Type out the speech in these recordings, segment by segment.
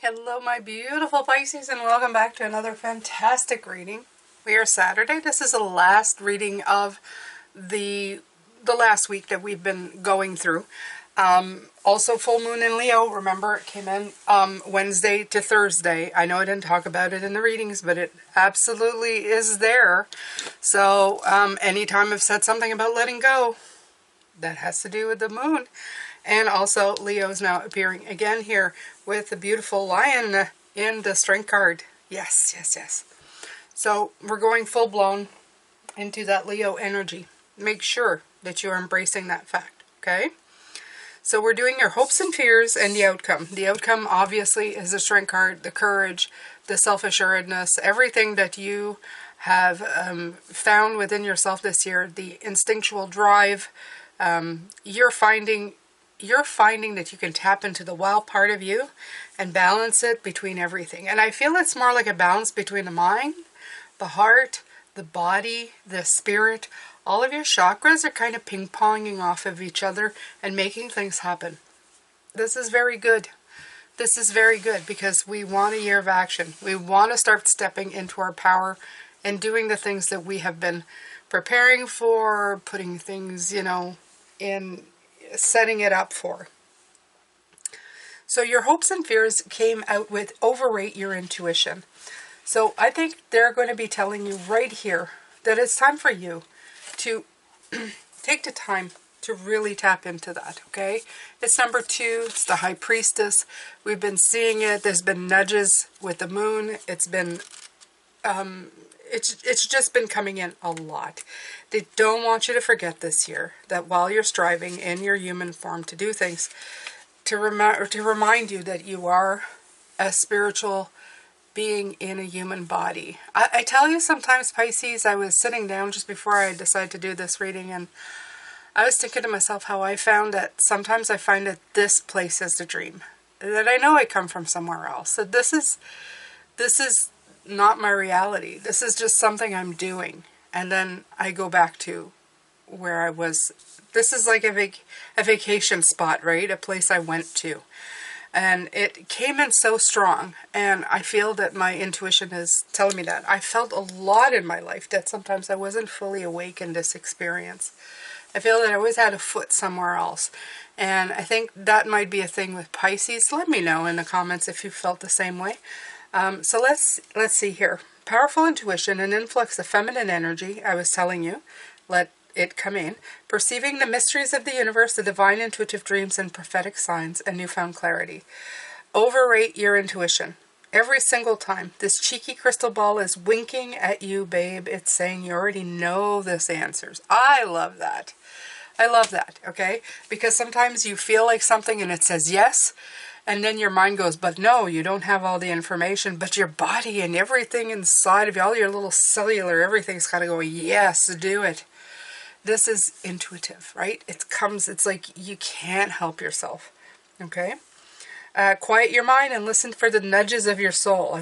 Hello my beautiful Pisces, and welcome back to another fantastic reading. We are Saturday. This is the last reading of the last week that we've been going through. Also full moon in Leo. Remember, it came in Wednesday to Thursday. I know I didn't talk about it in the readings, but it absolutely is there. So anytime I've said something about letting go, that has to do with the moon. And also Leo's now appearing again here with the beautiful lion in the Strength card. Yes, yes, yes. So we're going full blown into that Leo energy. Make sure that you're embracing that fact, okay? So we're doing your hopes and fears and the outcome. The outcome obviously is the Strength card, the courage, the self-assuredness, everything that you have found within yourself this year, the instinctual drive. You're finding that you can tap into the wild part of you and balance it between everything. And I feel it's more like a balance between the mind, the heart, the body, the spirit. All of your chakras are kind of ping-ponging off of each other and making things happen. This is very good. This is very good because we want a year of action. We want to start stepping into our power and doing the things that we have been preparing for, putting things, in setting it up for. So your hopes and fears came out with overrate your intuition. So I think they're going to be telling you right here that it's time for you to take the time to really tap into that, okay? It's number 2. It's the High Priestess. We've been seeing it. There's been nudges with the moon. It's been it's just been coming in a lot. They don't want you to forget this year that while you're striving in your human form to do things, to remind you that you are a spiritual being in a human body. I tell you sometimes, Pisces, I was sitting down just before I decided to do this reading, and I was thinking to myself how I found that sometimes I find that this place is the dream. That I know I come from somewhere else. That this is not my reality. This is just something I'm doing. And then I go back to where I was. This is like a vacation spot, right? A place I went to. And it came in so strong. And I feel that my intuition is telling me that. I felt a lot in my life that sometimes I wasn't fully awake in this experience. I feel that I always had a foot somewhere else. And I think that might be a thing with Pisces. Let me know in the comments if you felt the same way. So let's see here. Powerful intuition, an influx of feminine energy, I was telling you. Let it come in. Perceiving the mysteries of the universe, the divine intuitive dreams and prophetic signs, and newfound clarity. Overrate your intuition. Every single time. This cheeky crystal ball is winking at you, babe. It's saying you already know this answers. I love that. I love that, okay? Because sometimes you feel like something and it says yes, and then your mind goes, but no, you don't have all the information, but your body and everything inside of you, all your little cellular, everything's kind of going, yes, do it. This is intuitive, right? It's like you can't help yourself, okay? Quiet your mind and listen for the nudges of your soul.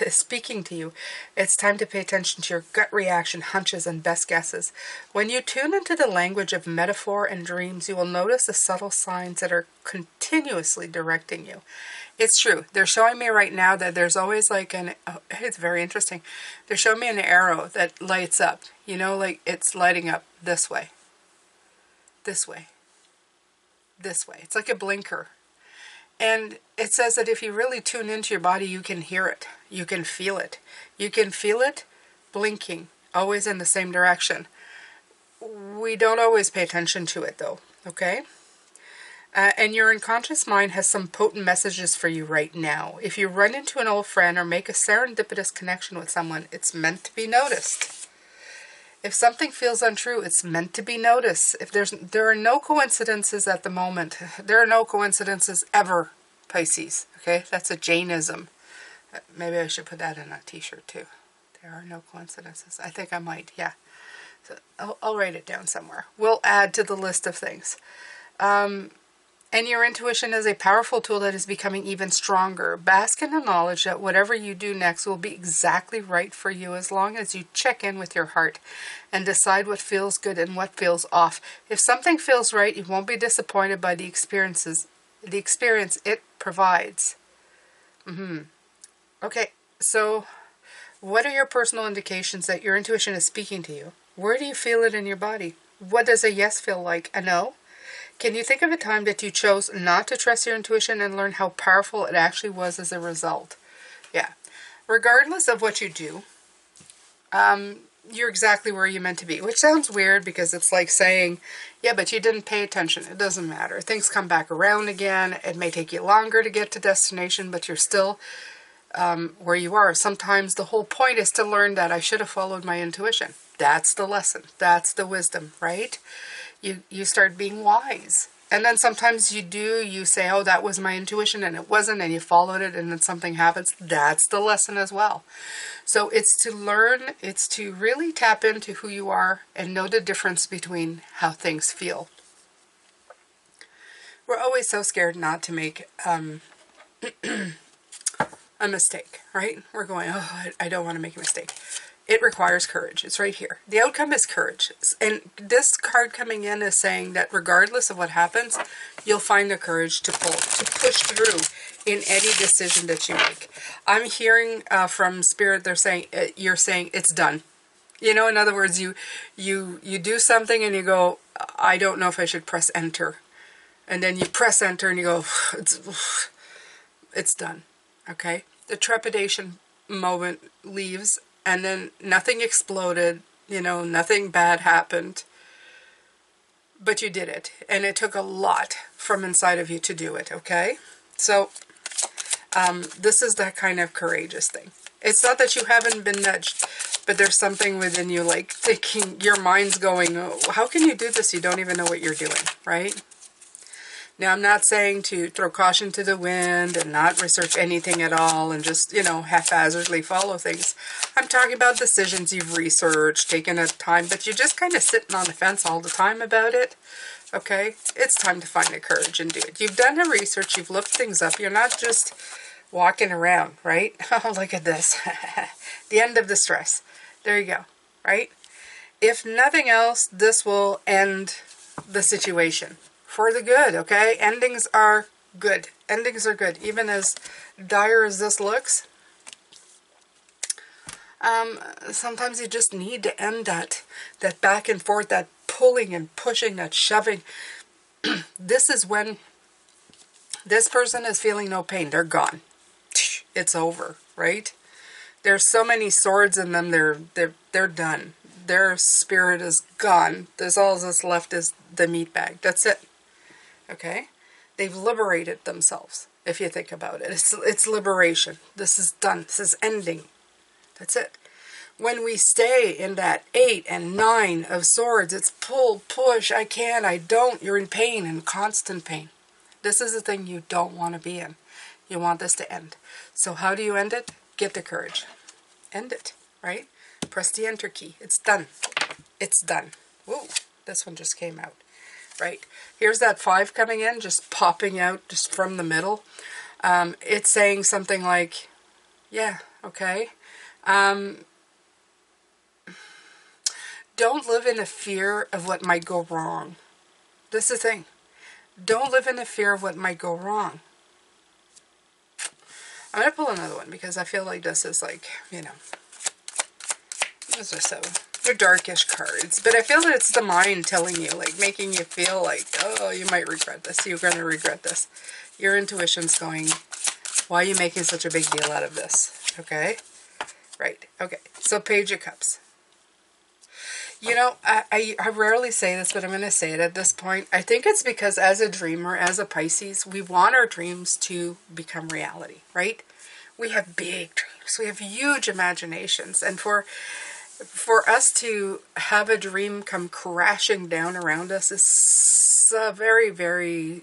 Speaking to you. It's time to pay attention to your gut reaction, hunches, and best guesses. When you tune into the language of metaphor and dreams, you will notice the subtle signs that are continuously directing you. It's true. They're showing me right now that there's always like it's very interesting. They're showing me an arrow that lights up. Like it's lighting up this way. This way. This way. It's like a blinker. And it says that if you really tune into your body, you can hear it. You can feel it. You can feel it blinking, always in the same direction. We don't always pay attention to it, though, okay? And your unconscious mind has some potent messages for you right now. If you run into an old friend or make a serendipitous connection with someone, it's meant to be noticed. If something feels untrue, it's meant to be noticed. If there are no coincidences at the moment. There are no coincidences ever, Pisces. Okay, that's a Jainism. Maybe I should put that in a t-shirt too. There are no coincidences. I think I might, yeah. So I'll write it down somewhere. We'll add to the list of things. And your intuition is a powerful tool that is becoming even stronger. Bask in the knowledge that whatever you do next will be exactly right for you as long as you check in with your heart and decide what feels good and what feels off. If something feels right, you won't be disappointed by the experience it provides. Okay, so what are your personal indications that your intuition is speaking to you? Where do you feel it in your body? What does a yes feel like? A no? Can you think of a time that you chose not to trust your intuition and learn how powerful it actually was as a result? Yeah. Regardless of what you do, you're exactly where you're meant to be, which sounds weird because it's like saying, yeah, but you didn't pay attention. It doesn't matter. Things come back around again. It may take you longer to get to destination, but you're still where you are. Sometimes the whole point is to learn that I should have followed my intuition. That's the lesson. That's the wisdom, right? You start being wise. And then sometimes you say, oh, that was my intuition, and it wasn't, and you followed it, and then something happens. That's the lesson as well. So it's to learn, it's to really tap into who you are and know the difference between how things feel. We're always so scared not to make a mistake, right? We're going, oh, I don't want to make a mistake. It requires courage. It's right here. The outcome is courage. And this card coming in is saying that regardless of what happens, you'll find the courage to push through in any decision that you make. I'm hearing from Spirit, they're saying, you're saying it's done. You know, in other words, you do something and you go, I don't know if I should press enter. And then you press enter and you go, it's done. Okay? The trepidation moment leaves. And then nothing exploded, you know, nothing bad happened. But you did it. And it took a lot from inside of you to do it, okay? So, this is that kind of courageous thing. It's not that you haven't been nudged, but there's something within you like thinking, your mind's going, oh, how can you do this? You don't even know what you're doing, right? Now, I'm not saying to throw caution to the wind and not research anything at all and just, you know, haphazardly follow things. I'm talking about decisions you've researched, taken a time, but you're just kind of sitting on the fence all the time about it. Okay? It's time to find the courage and do it. You've done the research, you've looked things up. You're not just walking around, right? Oh, look at this. The end of the stress. There you go, right? If nothing else, this will end the situation. For the good, okay? Endings are good. Endings are good. Even as dire as this looks, sometimes you just need to end that back and forth, that pulling and pushing, that shoving. This is when this person is feeling no pain. They're gone. It's over, right? There's so many swords in them. They're done. Their spirit is gone. There's all that's left is the meat bag. That's it. Okay? They've liberated themselves, if you think about it. It's liberation. This is done. This is ending. That's it. When we stay in that 8 and 9 of swords, it's pull, push, I can, I don't. You're in pain, and constant pain. This is the thing you don't want to be in. You want this to end. So how do you end it? Get the courage. End it, right? Press the enter key. It's done. It's done. Whoa, this one just came out. Right, here's that 5 coming in, just popping out just from the middle. It's saying something like, yeah, okay. Don't live in a fear of what might go wrong. This is the thing. Don't live in a fear of what might go wrong. I'm going to pull another one because I feel like this is like, you know, those are they're darkish cards, but I feel that it's the mind telling you, like making you feel like, oh, you might regret this. You're going to regret this. Your intuition's going, why are you making such a big deal out of this? Okay? Right. Okay. So Page of Cups. You know, I rarely say this, but I'm going to say it at this point. I think it's because as a dreamer, as a Pisces, we want our dreams to become reality, right? We have big dreams. We have huge imaginations. And for us to have a dream come crashing down around us is very, very,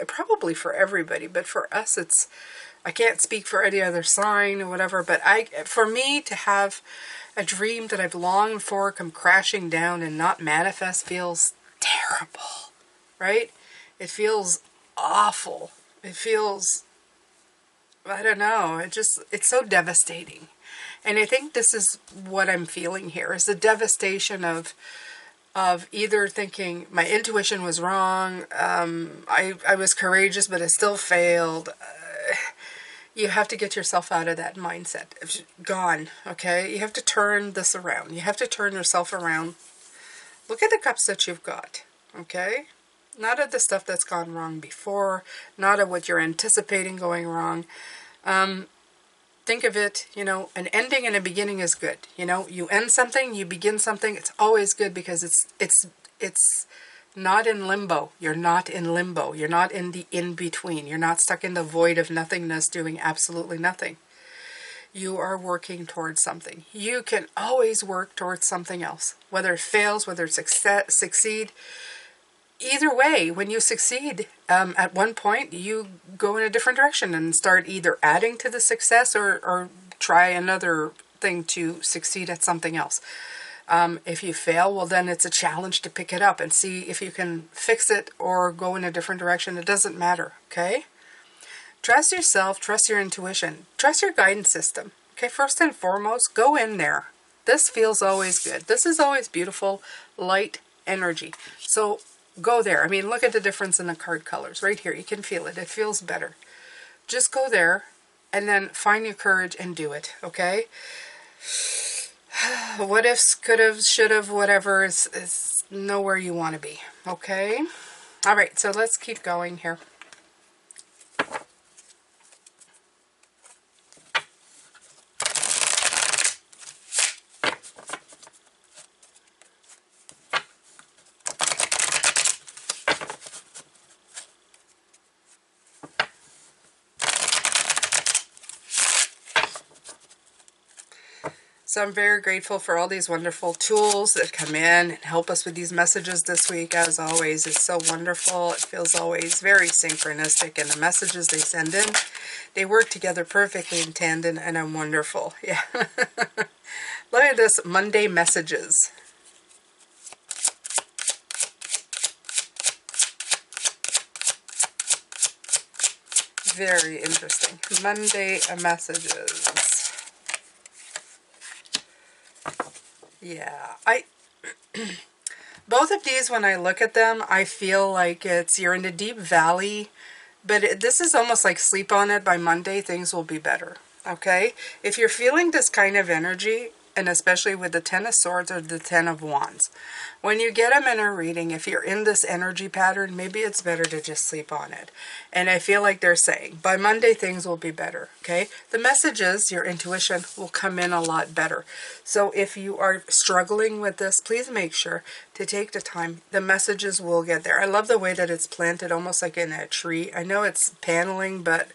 probably for everybody, but for us it's, I can't speak for any other sign or whatever, but for me to have a dream that I've longed for come crashing down and not manifest feels terrible, right? It feels awful. It feels, I don't know, it's so devastating. And I think this is what I'm feeling here, is the devastation of either thinking my intuition was wrong, I was courageous but it still failed. you have to get yourself out of that mindset. It's gone, okay? You have to turn this around. You have to turn yourself around. Look at the cups that you've got, okay? Not at the stuff that's gone wrong before, not at what you're anticipating going wrong. Think of it, you know, an ending and a beginning is good. You know, you end something, you begin something, it's always good because it's not in limbo. You're not in limbo. You're not in the in-between. You're not stuck in the void of nothingness doing absolutely nothing. You are working towards something. You can always work towards something else. Whether it fails, whether it succeed. Either way, when you succeed, at one point, you go in a different direction and start either adding to the success or try another thing to succeed at something else. If you fail, well, then it's a challenge to pick it up and see if you can fix it or go in a different direction. It doesn't matter, okay? Trust yourself, trust your intuition, trust your guidance system. Okay, first and foremost, go in there. This feels always good. This is always beautiful, light energy. So go there. I mean, look at the difference in the card colors. Right here, you can feel it. It feels better. Just go there and then find your courage and do it, okay? What ifs, could have, should have, whatever is nowhere you want to be, okay? All right, so let's keep going here. So I'm very grateful for all these wonderful tools that come in and help us with these messages this week. As always, it's so wonderful. It feels always very synchronistic, and the messages they send in, they work together perfectly in tandem, and I'm wonderful. Yeah. Look at this, Monday messages. Very interesting. Monday messages. Yeah, both of these, when I look at them, I feel like you're in a deep valley, but this is almost like sleep on it. By Monday, things will be better, okay? If you're feeling this kind of energy, and especially with the Ten of Swords or the Ten of Wands, when you get them in a reading, if you're in this energy pattern, maybe it's better to just sleep on it. And I feel like they're saying, by Monday, things will be better, okay? The messages, your intuition, will come in a lot better. So if you are struggling with this, please make sure to take the time. The messages will get there. I love the way that it's planted, almost like in a tree. I know it's paneling, but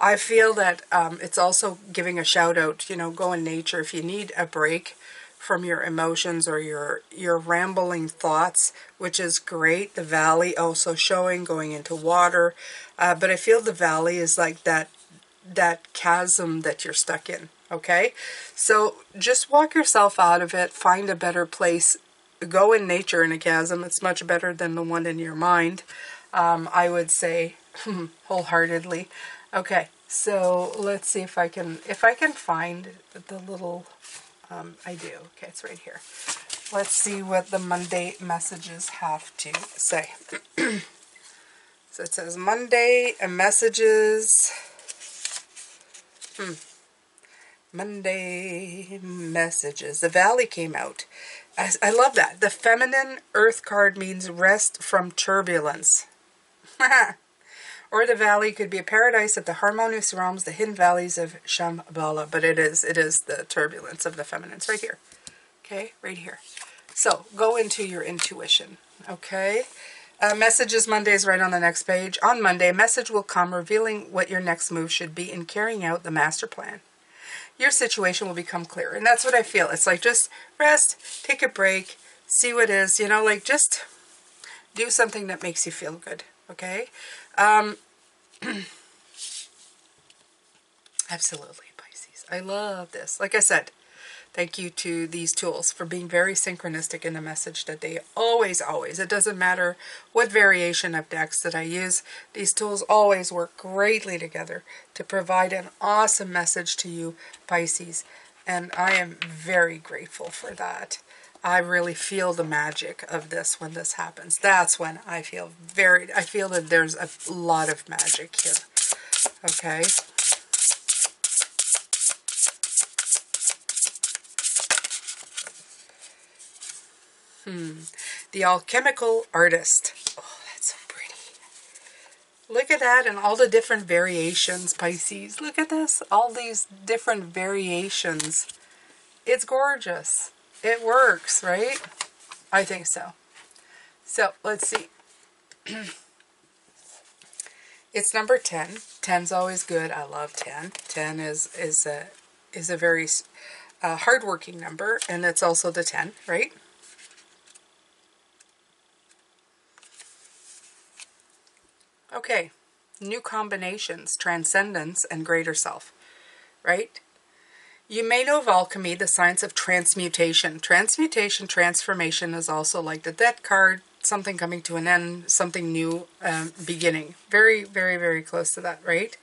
I feel that it's also giving a shout out, you know, go in nature. If you need a break from your emotions or your rambling thoughts, which is great. The valley also showing, going into water. But I feel the valley is like that chasm that you're stuck in, okay? So just walk yourself out of it. Find a better place. Go in nature in a chasm. It's much better than the one in your mind, I would say wholeheartedly. Okay, so let's see if I can find the little, I do. Okay, it's right here. Let's see what the Monday messages have to say. So it says Monday messages. Monday messages. The Valley came out. I love that. The feminine earth card means rest from turbulence. Or the valley could be a paradise at the harmonious realms, the hidden valleys of Shambhala. But it is the turbulence of the feminine. It's right here. Okay, right here. So go into your intuition. Okay. Messages Monday is right on the next page. On Monday, a message will come revealing what your next move should be in carrying out the master plan. Your situation will become clearer. And that's what I feel. It's like just rest, take a break, see what is, you know, like just do something that makes you feel good. Okay? Absolutely, Pisces. I love this. Like I said, thank you to these tools for being very synchronistic in the message that they always, it doesn't matter what variation of decks that I use, these tools always work greatly together to provide an awesome message to you, Pisces. And I am very grateful for that. I really feel the magic of this when this happens. That's when I feel that there's a lot of magic here. Okay. The alchemical artist. Oh, that's so pretty. Look at that and all the different variations, Pisces. Look at this. All these different variations. It's gorgeous. It works, right? I think so. So, let's see. It's number 10. 10's always good. I love 10. 10 is a very hardworking number, and it's also the 10, right? Okay. New combinations, transcendence, and greater self, right? You may know of alchemy, the science of transmutation. Transmutation, transformation is also like the death card, something coming to an end, something new beginning. Very, very, very close to that, right?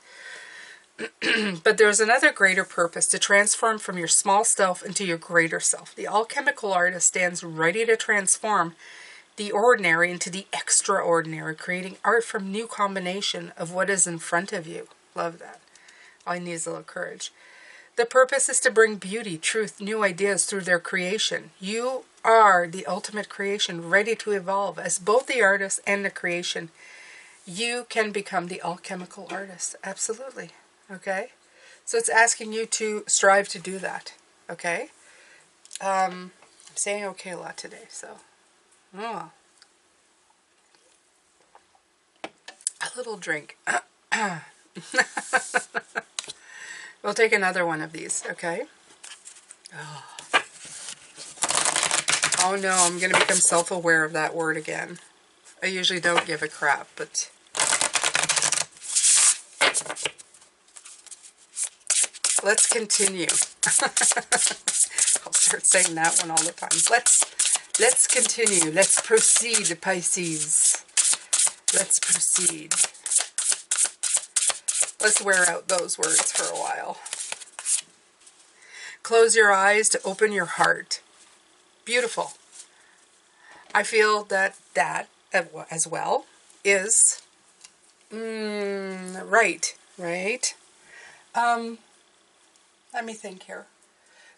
But there's another greater purpose, to transform from your small self into your greater self. The alchemical artist stands ready to transform the ordinary into the extraordinary, creating art from new combination of what is in front of you. Love that. All you need is a little courage. The purpose is to bring beauty, truth, new ideas through their creation. You are the ultimate creation, ready to evolve. As both the artist and the creation, you can become the alchemical artist. Absolutely. Okay? So it's asking you to strive to do that. Okay? I'm saying okay a lot today, so. Oh. A little drink. We'll take another one of these, okay? Oh no, I'm going to become self-aware of that word again. I usually don't give a crap, but... Let's continue. I'll start saying that one all the time. Let's continue. Let's proceed, Pisces. Let's proceed. Let's wear out those words for a while. Close your eyes to open your heart. Beautiful. I feel that as well is right. Let me think here.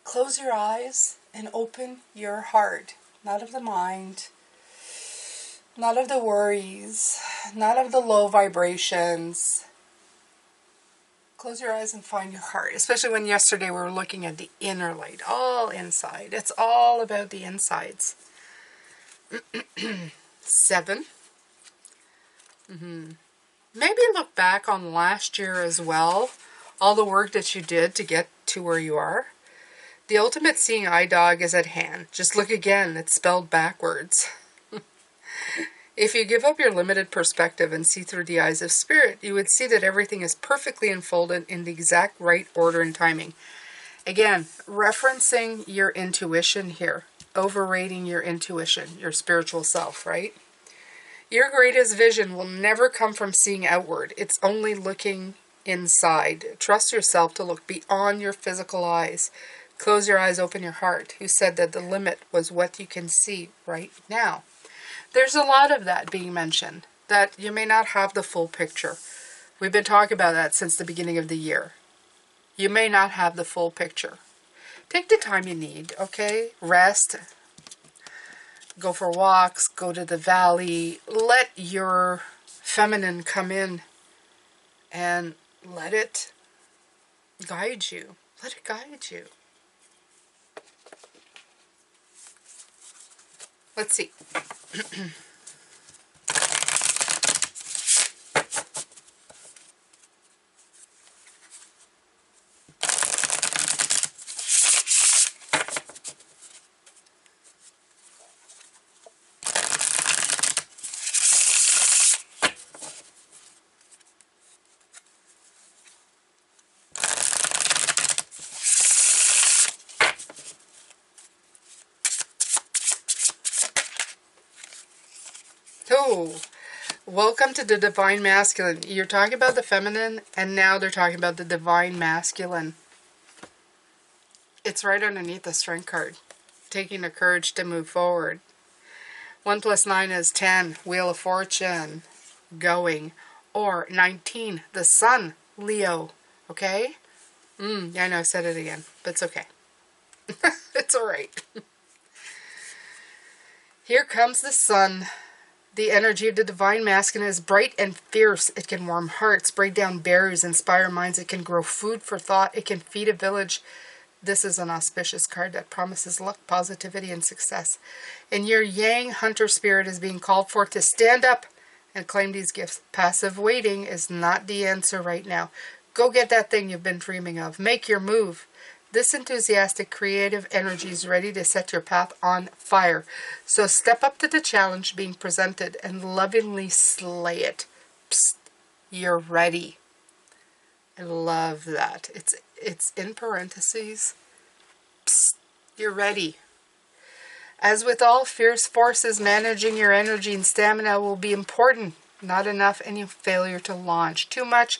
Close your eyes and open your heart. Not of the mind, not of the worries, not of the low vibrations. Close your eyes and find your heart. Especially when yesterday we were looking at the inner light. All inside. It's all about the insides. 7. Maybe look back on last year as well. All the work that you did to get to where you are. The ultimate seeing eye dog is at hand. Just look again. It's spelled backwards. If you give up your limited perspective and see through the eyes of spirit, you would see that everything is perfectly unfolded in the exact right order and timing. Again, referencing your intuition here. Overrating your intuition, your spiritual self, right? Your greatest vision will never come from seeing outward. It's only looking inside. Trust yourself to look beyond your physical eyes. Close your eyes, open your heart. Who said that the limit was what you can see right now? There's a lot of that being mentioned, that you may not have the full picture. We've been talking about that since the beginning of the year. You may not have the full picture. Take the time you need, okay? Rest. Go for walks. Go to the valley. Let your feminine come in and let it guide you. Let it guide you. Let's see. Oh, welcome to the Divine Masculine. You're talking about the feminine, and now they're talking about the Divine Masculine. It's right underneath the Strength card. Taking the courage to move forward. 1 + 9 is 10. Wheel of Fortune. Going. Or 19. The Sun. Leo. Okay? Yeah, I know I said it again, but it's okay. It's alright. Here comes the sun. The energy of the divine masculine is bright and fierce. It can warm hearts, break down barriers, inspire minds. It can grow food for thought. It can feed a village. This is an auspicious card that promises luck, positivity, and success. And your yang hunter spirit is being called forth to stand up and claim these gifts. Passive waiting is not the answer right now. Go get that thing you've been dreaming of. Make your move. This enthusiastic, creative energy is ready to set your path on fire. So step up to the challenge being presented and lovingly slay it. Psst, you're ready. I love that. It's in parentheses. Psst, you're ready. As with all fierce forces, managing your energy and stamina will be important. Not enough, any failure to launch. Too much,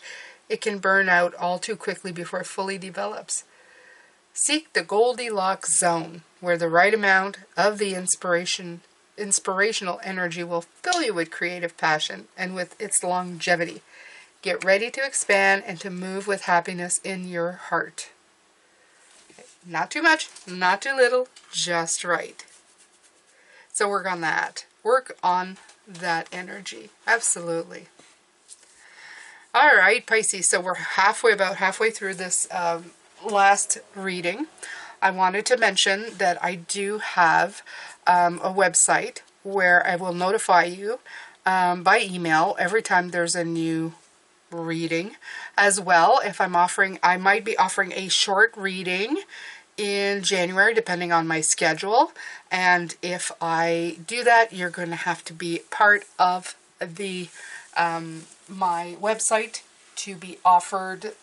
it can burn out all too quickly before it fully develops. Seek the Goldilocks zone, where the right amount of the inspirational energy will fill you with creative passion and with its longevity. Get ready to expand and to move with happiness in your heart. Okay. Not too much, not too little, just right. So work on that. Work on that energy. Absolutely. All right, Pisces. So we're about halfway through this last reading. I wanted to mention that I do have a website where I will notify you by email every time there's a new reading. As well, if I'm offering, I might be offering a short reading in January, depending on my schedule. And if I do that, you're going to have to be part of the my website to be offered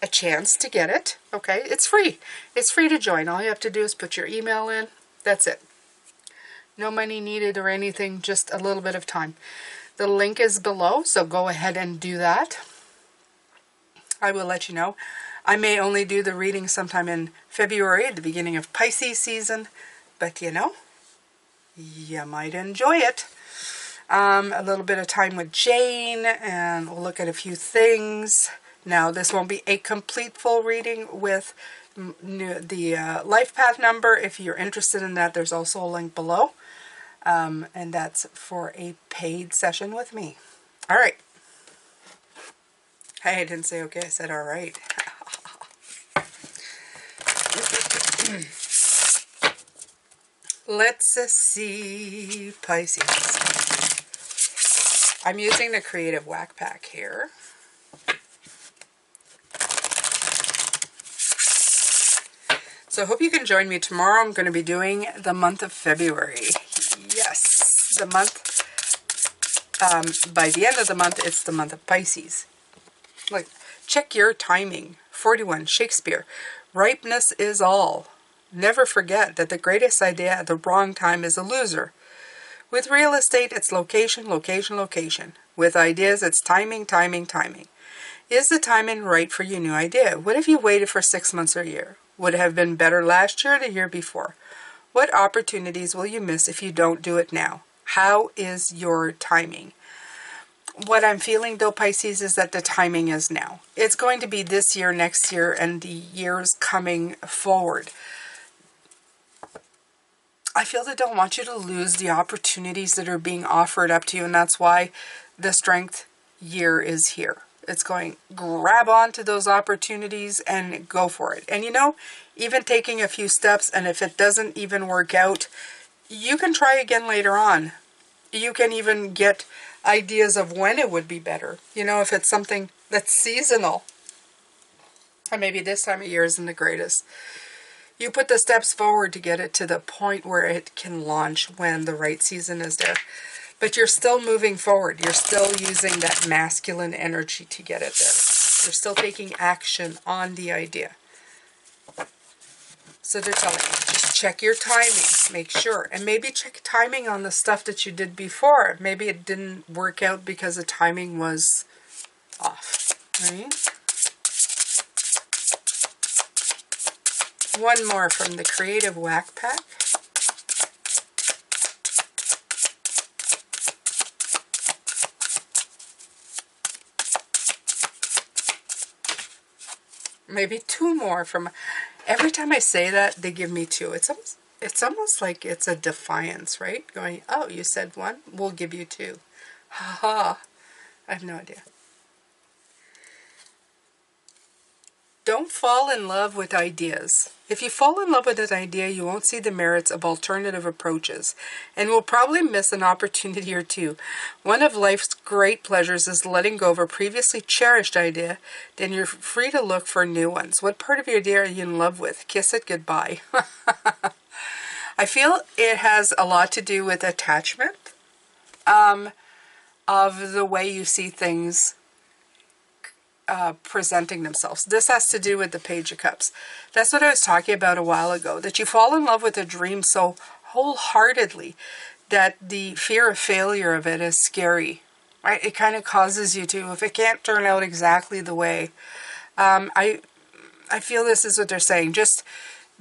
a chance to get it. Okay, it's free. It's free to join. All you have to do is put your email in. That's it. No money needed or anything, just a little bit of time. The link is below, so go ahead and do that. I will let you know. I may only do the reading sometime in February, at the beginning of Pisces season, but you know, you might enjoy it. A little bit of time with Jane, and we'll look at a few things. Now, this won't be a complete full reading with the life path number. If you're interested in that, there's also a link below. And that's for a paid session with me. All right. Hey, I didn't say okay. I said all right. Let's see, Pisces. I'm using the Creative Whack Pack here. So I hope you can join me tomorrow. I'm going to be doing the month of February. Yes, the month, by the end of the month, it's the month of Pisces. Like, check your timing. 41, Shakespeare. Ripeness is all. Never forget that the greatest idea at the wrong time is a loser. With real estate, it's location, location, location. With ideas, it's timing, timing, timing. Is the timing right for your new idea? What if you waited for 6 months or a year? Would it have been better last year or the year before? What opportunities will you miss if you don't do it now? How is your timing? What I'm feeling though, Pisces, is that the timing is now. It's going to be this year, next year, and the years coming forward. I feel they don't want you to lose the opportunities that are being offered up to you, and that's why the Strength year is here. It's going, grab onto those opportunities and go for it. And you know, even taking a few steps, and if it doesn't even work out, you can try again later on. You can even get ideas of when it would be better. You know, if it's something that's seasonal, and maybe this time of year isn't the greatest. You put the steps forward to get it to the point where it can launch when the right season is there. But you're still moving forward. You're still using that masculine energy to get it there. You're still taking action on the idea. So they're telling you, just check your timing. Make sure. And maybe check timing on the stuff that you did before. Maybe it didn't work out because the timing was off. Right? One more from the Creative Whack Pack. Maybe two more from... Every time I say that, they give me two. It's almost, It's almost like it's a defiance, right? Going, oh, you said one, we'll give you two. Ha ha. I have no idea. Don't fall in love with ideas. If you fall in love with an idea, you won't see the merits of alternative approaches, and will probably miss an opportunity or two. One of life's great pleasures is letting go of a previously cherished idea, then you're free to look for new ones. What part of your idea are you in love with? Kiss it goodbye. I feel it has a lot to do with attachment, of the way you see things presenting themselves. This has to do with the Page of Cups. That's what I was talking about a while ago, that you fall in love with a dream so wholeheartedly that the fear of failure of it is scary, right? It kind of causes you to, if it can't turn out exactly the way, I feel this is what they're saying. Just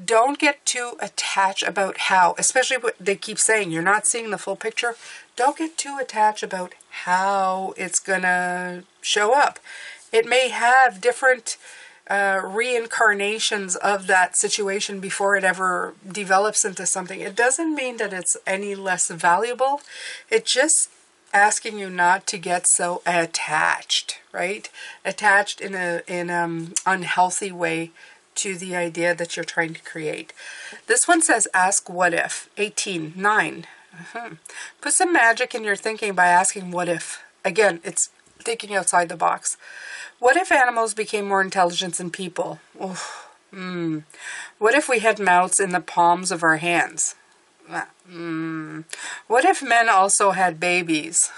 don't get too attached about how, especially what they keep saying, you're not seeing the full picture. Don't get too attached about how it's gonna show up. It may have different reincarnations of that situation before it ever develops into something. It doesn't mean that it's any less valuable. It's just asking you not to get so attached, right? Attached in an unhealthy way to the idea that you're trying to create. This one says, ask what if. 18, 9. Put some magic in your thinking by asking what if. Again, it's thinking outside the box. What if animals became more intelligent than people? What if we had mouths in the palms of our hands? What if men also had babies?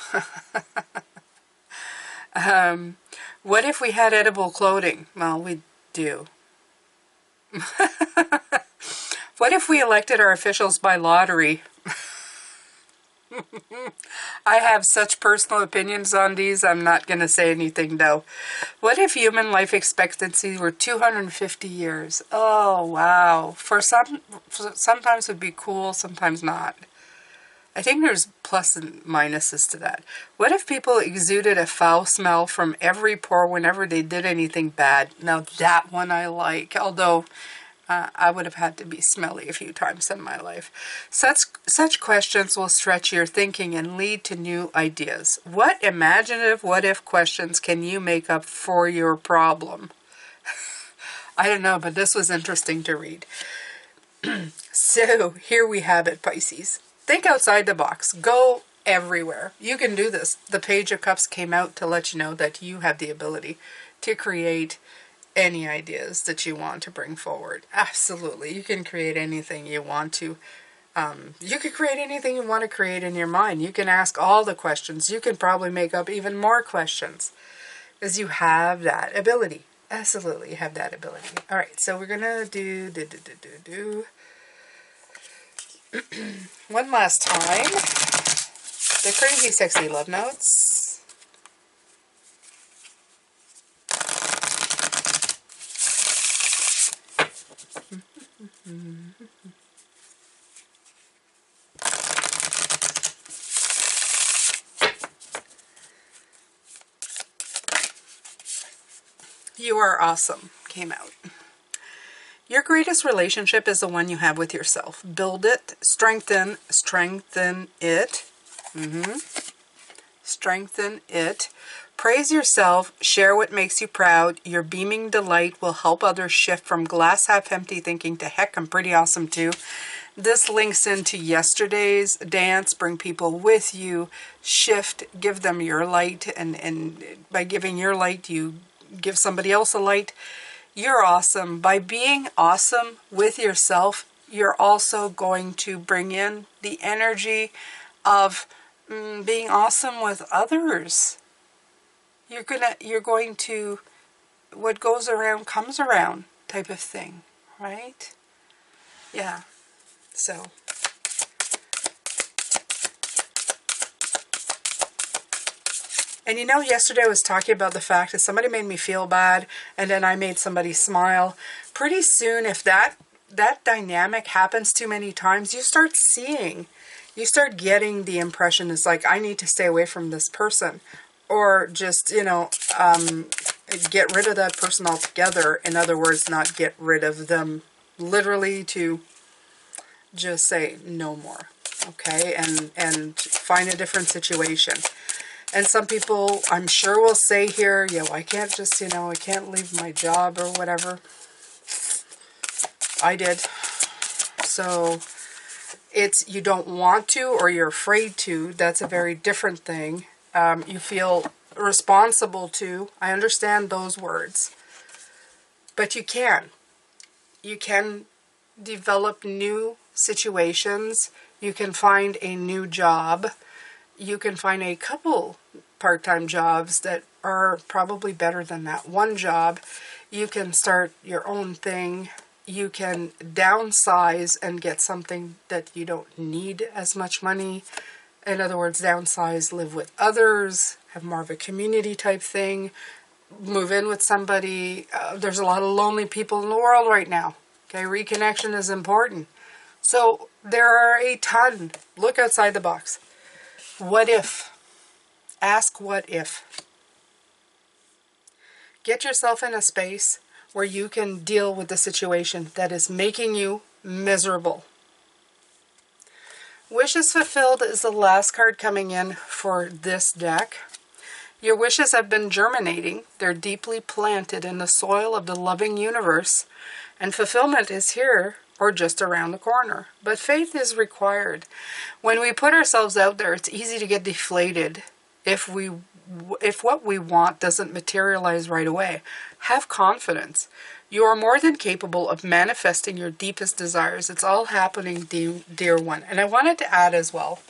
What if we had edible clothing? Well, we do. What if we elected our officials by lottery? I have such personal opinions on these, I'm not going to say anything though. What if human life expectancy were 250 years? Oh, wow. Sometimes would be cool, sometimes not. I think there's plus and minuses to that. What if people exuded a foul smell from every pore whenever they did anything bad? Now that one I like, although I would have had to be smelly a few times in my life. Such questions will stretch your thinking and lead to new ideas. What imaginative what-if questions can you make up for your problem? I don't know, but this was interesting to read. So here we have it, Pisces. Think outside the box. Go everywhere. You can do this. The Page of Cups came out to let you know that you have the ability to create any ideas that you want to bring forward. Absolutely. You can create anything you want to. You can create anything you want to create in your mind. You can ask all the questions. You can probably make up even more questions because you have that ability. Absolutely, you have that ability. All right, so we're going to do one last time. The Crazy Sexy Love Notes. You are awesome came out. Your greatest relationship is the one you have with yourself. Build it, strengthen it. Strengthen it. Praise yourself, share what makes you proud. Your beaming delight will help others shift from glass half empty thinking to heck, I'm pretty awesome too. This links into yesterday's dance. Bring people with you, shift, give them your light, and by giving your light, you give somebody else a light. You're awesome. By being awesome with yourself, you're also going to bring in the energy of being awesome with others. You're going to, what goes around comes around type of thing, right? Yeah. So. And you know, yesterday I was talking about the fact that somebody made me feel bad and then I made somebody smile. Pretty soon, if that dynamic happens too many times, you start getting the impression it's like, I need to stay away from this person. Or just, you know, get rid of that person altogether. In other words, not get rid of them literally to just say no more, okay, and find a different situation. And some people, I'm sure, will say here, yeah, well, I can't just, I can't leave my job or whatever. I did. So it's, you don't want to or you're afraid to. That's a very different thing. You feel responsible to. I understand those words. But you can. You can develop new situations. You can find a new job. You can find a couple part-time jobs that are probably better than that one job. You can start your own thing. You can downsize and get something that you don't need as much money. In other words, downsize, live with others, have more of a community type thing, move in with somebody. There's a lot of lonely people in the world right now. Okay, reconnection is important. So there are a ton. Look outside the box. What if? Ask what if. Get yourself in a space where you can deal with the situation that is making you miserable. Wishes fulfilled is the last card coming in for this deck. Your wishes have been germinating. They're deeply planted in the soil of the loving universe. And fulfillment is here or just around the corner. But faith is required. When we put ourselves out there, it's easy to get deflated if what we want doesn't materialize right away. Have confidence. You are more than capable of manifesting your deepest desires. It's all happening, dear one. And I wanted to add as well,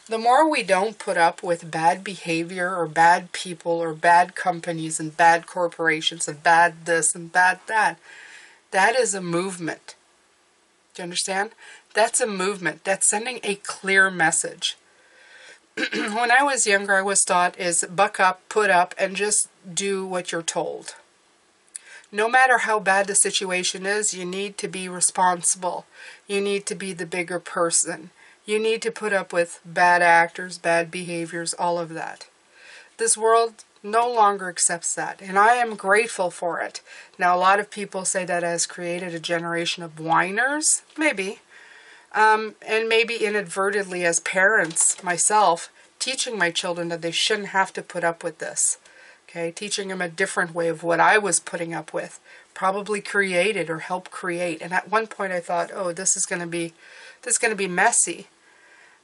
the more we don't put up with bad behavior or bad people or bad companies and bad corporations and bad this and bad that, that is a movement. Do you understand? That's a movement. That's sending a clear message. When I was younger, I was taught is buck up, put up, and just do what you're told. No matter how bad the situation is, you need to be responsible. You need to be the bigger person. You need to put up with bad actors, bad behaviors, all of that. This world no longer accepts that, and I am grateful for it. Now, a lot of people say that has created a generation of whiners, maybe, and maybe inadvertently as parents, myself, teaching my children that they shouldn't have to put up with this. Okay, teaching them a different way of what I was putting up with, probably created or helped create. And at one point I thought, oh, this is going to be messy.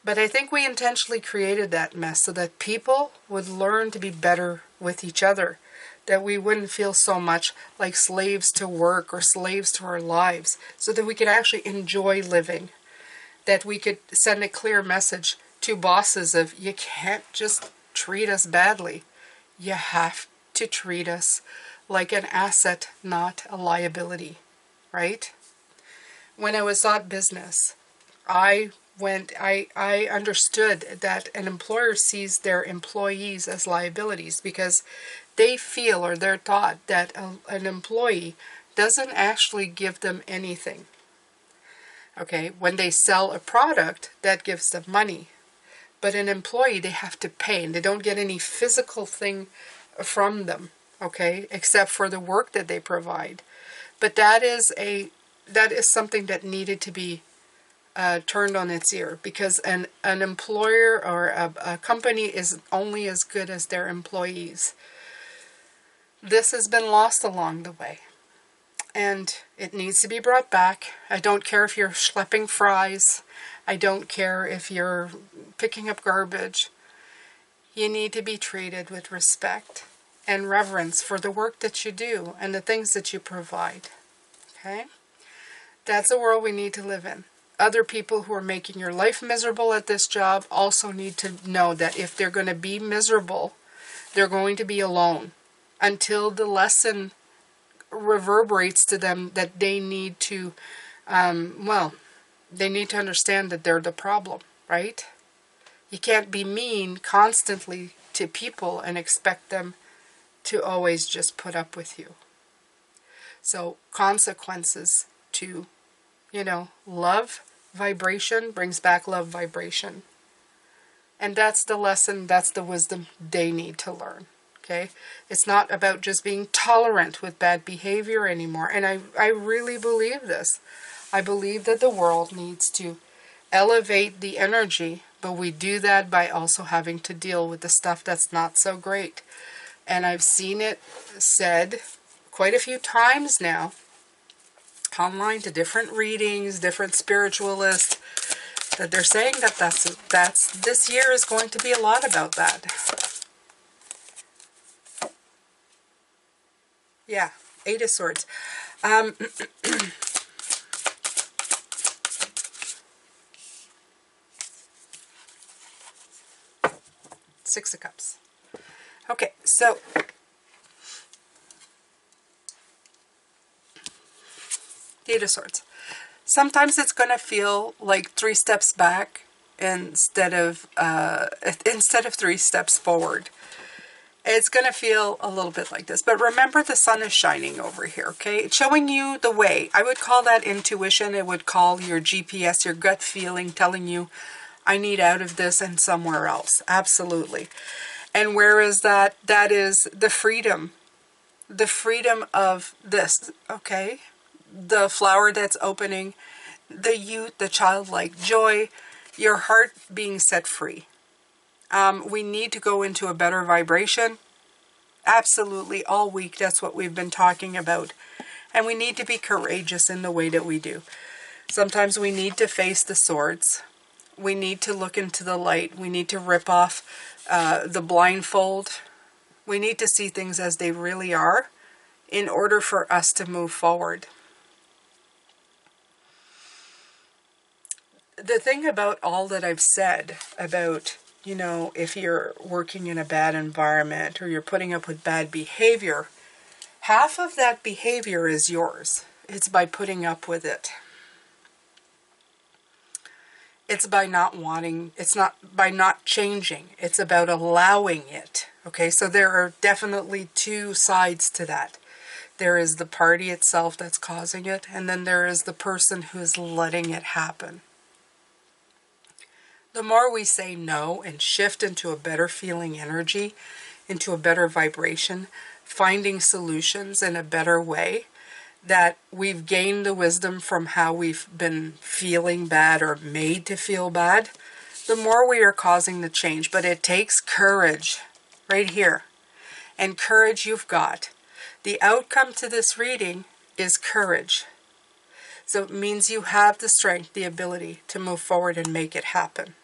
But I think we intentionally created that mess so that people would learn to be better with each other, that we wouldn't feel so much like slaves to work or slaves to our lives, so that we could actually enjoy living, that we could send a clear message to bosses of, you can't just treat us badly. You have to treat us like an asset, not a liability, right? When I was taught business, I understood that an employer sees their employees as liabilities because they feel or they're taught that an employee doesn't actually give them anything. Okay, when they sell a product, that gives them money. But an employee, they have to pay, and they don't get any physical thing from them, okay, except for the work that they provide. But that is something that needed to be turned on its ear, because an employer or a company is only as good as their employees. This has been lost along the way, and it needs to be brought back. I don't care if you're schlepping fries. I don't care if you're picking up garbage. You need to be treated with respect and reverence for the work that you do and the things that you provide. Okay? That's a world we need to live in. Other people who are making your life miserable at this job also need to know that if they're going to be miserable, they're going to be alone until the lesson reverberates to them that they need to, they need to understand that they're the problem, right? You can't be mean constantly to people and expect them to always just put up with you. So consequences to, love vibration brings back love vibration. And that's the lesson, that's the wisdom they need to learn. Okay? It's not about just being tolerant with bad behavior anymore. And I really believe this. I believe that the world needs to elevate the energy, but we do that by also having to deal with the stuff that's not so great. And I've seen it said quite a few times now online to different readings, different spiritualists, that they're saying that that's this year is going to be a lot about that. Yeah, Eight of Swords. Six of Cups. Okay, so the Eight of Swords. Sometimes it's going to feel like 3 steps back instead of 3 steps forward. It's going to feel a little bit like this. But remember, the sun is shining over here, okay? It's showing you the way. I would call that intuition. It would call your GPS, your gut feeling, telling you, I need out of this and somewhere else. Absolutely. And where is that? That is the freedom. The freedom of this, okay? The flower that's opening, the youth, the childlike joy, your heart being set free. We need to go into a better vibration. Absolutely, all week, that's what we've been talking about. And we need to be courageous in the way that we do. Sometimes we need to face the swords. We need to look into the light. We need to rip off the blindfold. We need to see things as they really are in order for us to move forward. The thing about all that I've said about, you know, if you're working in a bad environment or you're putting up with bad behavior, half of that behavior is yours. It's by putting up with it. It's by not wanting, it's not by not changing. It's about allowing it. Okay, so there are definitely 2 sides to that. There is the party itself that's causing it, and then there is the person who's letting it happen. The more we say no and shift into a better feeling energy, into a better vibration, finding solutions in a better way, that we've gained the wisdom from how we've been feeling bad or made to feel bad, the more we are causing the change. But it takes courage right here. And courage you've got. The outcome to this reading is courage. So it means you have the strength, the ability to move forward and make it happen.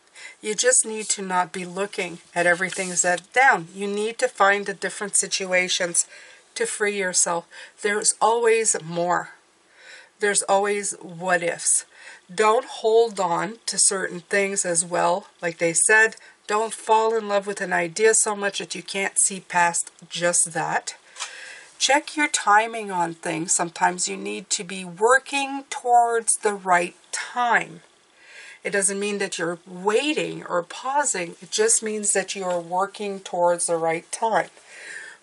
You just need to not be looking at everything set down. You need to find the different situations to free yourself. There's always more. There's always what ifs. Don't hold on to certain things as well. Like they said, don't fall in love with an idea so much that you can't see past just that. Check your timing on things. Sometimes you need to be working towards the right time. It doesn't mean that you're waiting or pausing. It just means that you're working towards the right time.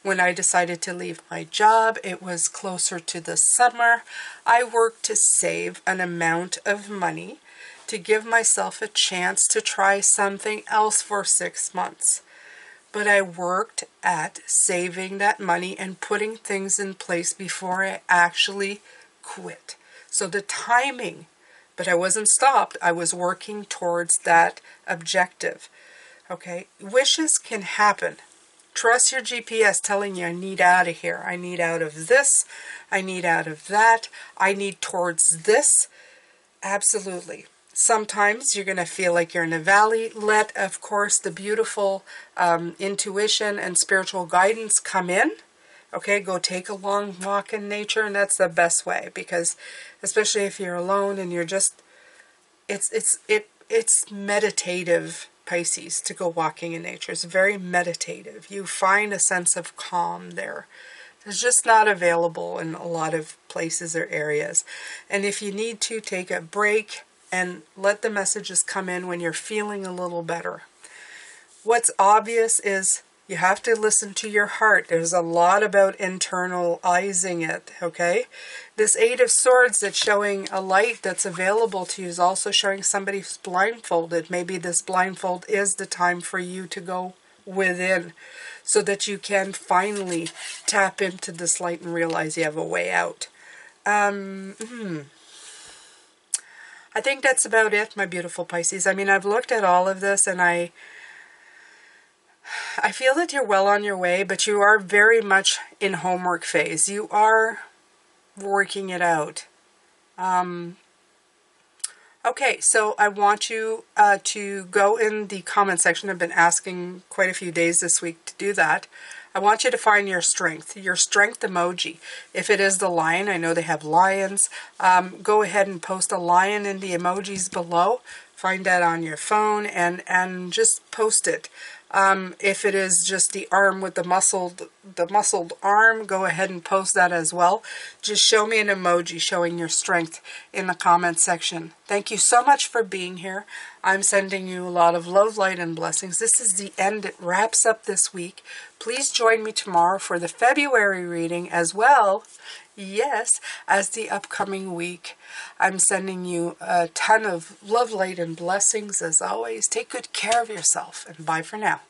When I decided to leave my job, it was closer to the summer. I worked to save an amount of money to give myself a chance to try something else for 6 months. But I worked at saving that money and putting things in place before I actually quit. So the timing, but I wasn't stopped. I was working towards that objective. Okay, wishes can happen. Trust your GPS telling you, I need out of here. I need out of this. I need out of that. I need towards this. Absolutely. Sometimes you're going to feel like you're in a valley. Let, of course, the beautiful intuition and spiritual guidance come in. Okay, go take a long walk in nature, and that's the best way, because especially if you're alone and you're just, it's meditative, Pisces, to go walking in nature. It's very meditative. You find a sense of calm there. It's just not available in a lot of places or areas. And if you need to, take a break and let the messages come in when you're feeling a little better. What's obvious is you have to listen to your heart. There's a lot about internalizing it, okay? This Eight of Swords that's showing a light that's available to you is also showing somebody who's blindfolded. Maybe this blindfold is the time for you to go within so that you can finally tap into this light and realize you have a way out. I think that's about it, my beautiful Pisces. I mean, I've looked at all of this, and I feel that you're well on your way, but you are very much in homework phase. You are working it out. Okay, so I want you to go in the comment section. I've been asking quite a few days this week to do that. I want you to find your strength emoji. If it is the lion, I know they have lions, go ahead and post a lion in the emojis below. Find that on your phone and just post it. If it is just the arm with the muscled arm, go ahead and post that as well. Just show me an emoji showing your strength in the comment section. Thank you so much for being here. I'm sending you a lot of love, light, and blessings. This is the end. It wraps up this week. Please join me tomorrow for the February reading as well. Yes, as the upcoming week. I'm sending you a ton of love, light, and blessings as always. Take good care of yourself, and bye for now.